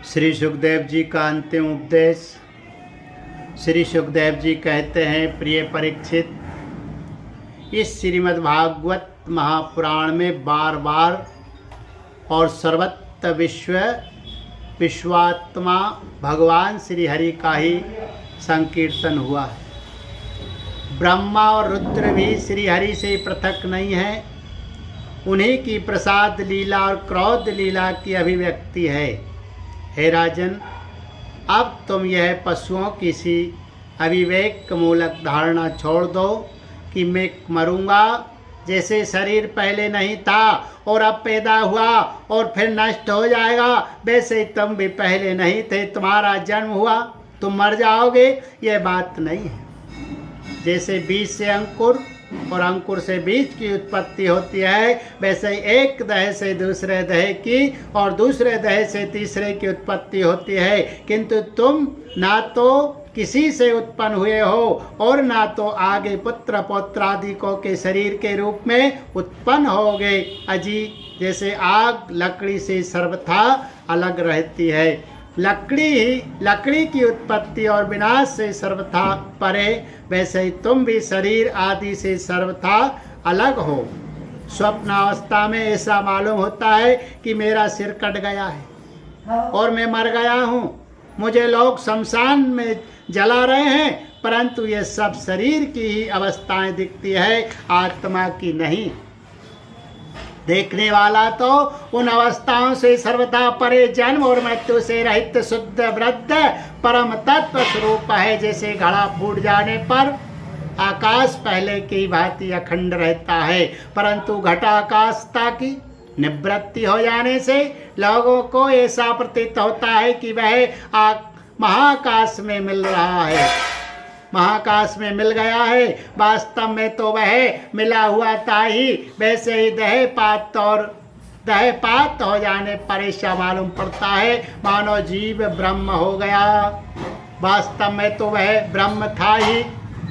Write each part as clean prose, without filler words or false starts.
श्री सुखदेव जी का अंतिम उपदेश। श्री सुखदेव जी कहते हैं, प्रिय परीक्षित, इस श्रीमद् भागवत महापुराण में बार बार और सर्वत्र विश्वात्मा भगवान श्री हरि का ही संकीर्तन हुआ है। ब्रह्मा और रुद्र भी श्री हरि से पृथक नहीं है, उन्हीं की प्रसाद लीला और क्रोध लीला की अभिव्यक्ति है। हे राजन, अब तुम यह पशुओं की सी अविवेक मूलक धारणा छोड़ दो कि मैं मरूंगा, जैसे शरीर पहले नहीं था और अब पैदा हुआ और फिर नष्ट हो जाएगा, वैसे तुम भी पहले नहीं थे, तुम्हारा जन्म हुआ, तुम मर जाओगे। यह बात नहीं है। जैसे बीज से अंकुर और अंकुर से बीज की उत्पत्ति होती है, वैसे एक दह से दूसरे दह की और दूसरे दह से तीसरे की उत्पत्ति होती है। किंतु तुम ना तो किसी से उत्पन्न हुए हो और ना तो आगे पुत्र पौत्रादिकों के शरीर के रूप में उत्पन्न होगे। अजी, जैसे आग लकड़ी से सर्वथा अलग रहती है, लकड़ी की उत्पत्ति और विनाश से सर्वथा परे, वैसे ही तुम भी शरीर आदि से सर्वथा अलग हो। स्वप्नावस्था में ऐसा मालूम होता है कि मेरा सिर कट गया है और मैं मर गया हूँ, मुझे लोग शमशान में जला रहे हैं, परंतु ये सब शरीर की ही अवस्थाएं दिखती है, आत्मा की नहीं। देखने वाला तो उन अवस्थाओं से सर्वथा परे, जन्म और मृत्यु से रहित शुद्ध वृद्ध परम तत्व स्वरूप है। जैसे घड़ा फूट जाने पर आकाश पहले की भांति अखंड रहता है, परंतु घटाकाशता की निवृत्ति हो जाने से लोगों को ऐसा प्रतीत होता है कि वह महाकाश में मिल रहा है, महाकाश में मिल गया है। वास्तव में तो वह मिला हुआ था ही। वैसे ही दहपात हो जाने पर ऐसा मालूम पड़ता है मानो जीव ब्रह्म हो गया। वास्तव में तो वह ब्रह्म था ही,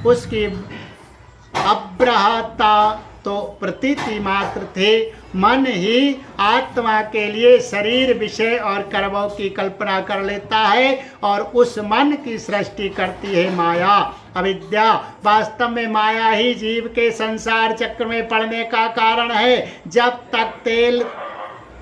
उसकी अब्रहता तो प्रतीति मात्र थे। मन ही आत्मा के लिए शरीर, विषय और कर्मों की कल्पना कर लेता है और उस मन की सृष्टि करती है माया, अविद्या। वास्तव में माया ही जीव के संसार चक्र में पड़ने का कारण है। जब तक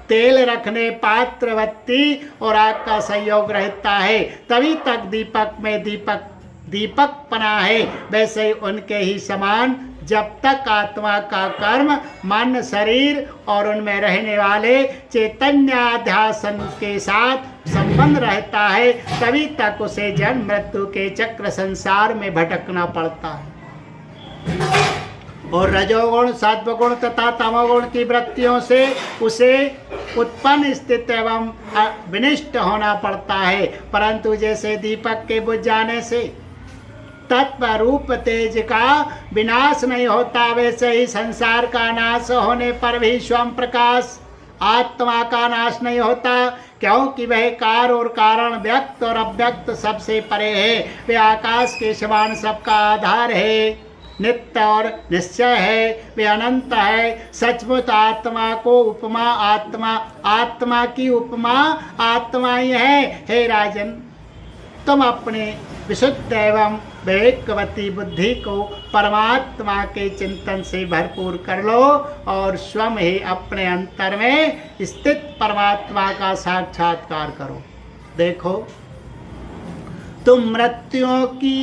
तेल रखने पात्र, बत्ती और आग का संयोग रहता है, तभी तक दीपक में दीपक पना है। वैसे ही उनके ही समान जब तक आत्मा का कर्म, मन, शरीर और उनमें रहने वाले चैतन्याध्यासन के साथ संबंध रहता है, तभी तक उसे जन्म मृत्यु के चक्र संसार में भटकना पड़ता है। और रजोगुण, सत्वगुण तथा तमोगुण की वृत्तियों से उसे उत्पन्न, स्थित एवं विनिष्ट होना पड़ता है। परंतु जैसे दीपक के बुझ जाने से तत्व रूप तेज का विनाश नहीं होता, वैसे ही संसार का नाश होने पर भी स्वयं प्रकाश आत्मा का नाश नहीं होता, क्योंकि वह कार और कारण, व्यक्त और अव्यक्त सबसे परे है। वे आकाश के समान सबका आधार है, नित्य और निश्चय है, वे अनंत है। सचमुच आत्मा को उपमा आत्मा की उपमा आत्मा ही है। हे राजन, तुम अपने विशुद्ध एवं विवेकवती बुद्धि को परमात्मा के चिंतन से भरपूर कर लो और स्वयं ही अपने अंतर में स्थित परमात्मा का साक्षात्कार करो। देखो, तुम मृत्युओं की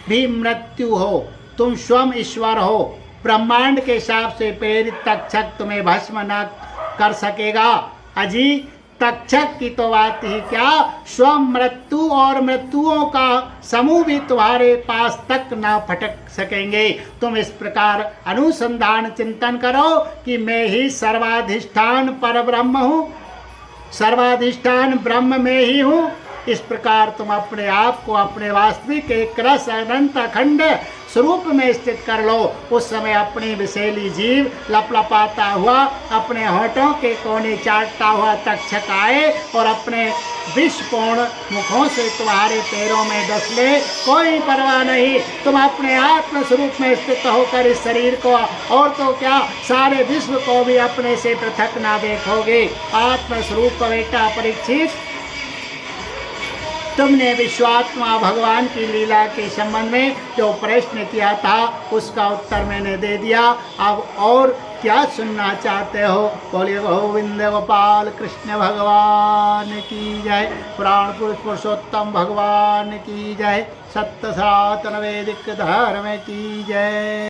भी मृत्यु हो। तुम स्वयं ईश्वर हो। ब्रह्मांड के हिसाब से प्रेरित तक्षक तुम्हें भस्म न कर सकेगा। अजी, तक्षक की तो बात ही क्या, स्वयं मृत्यु और मृत्युओं का समूह भी तुम्हारे पास तक ना फटक सकेंगे। तुम इस प्रकार अनुसंधान चिंतन करो कि मैं ही सर्वाधिष्ठान पर ब्रह्म हूँ, सर्वाधिष्ठान ब्रह्म में ही हूँ इस प्रकार तुम अपने आप को अपने वास्तविक एक रस अनंत अखंड स्वरूप में स्थित कर लो। उस समय अपनी विषैली जीव लपलपाता हुआ अपने होठों के कोने चाटता हुआ तक्षक आए और अपने विषपूर्ण मुखों से तुम्हारे पैरों में डस ले, कोई परवाह नहीं। तुम अपने आत्म स्वरूप में स्थित होकर इस शरीर को और तो क्या सारे विश्व को भी अपने से पृथक ना देखोगे। आत्म स्वरूप बेटा परीक्षित, तुमने विश्वात्मा भगवान की लीला के संबंध में जो प्रश्न किया था उसका उत्तर मैंने दे दिया। अब और क्या सुनना चाहते हो? बोलिए गोविंद गोपाल कृष्ण भगवान की जय। पुराण पुरुष पुरुषोत्तम भगवान की जय। सत्य सनातन वैदिक धर्म की जय।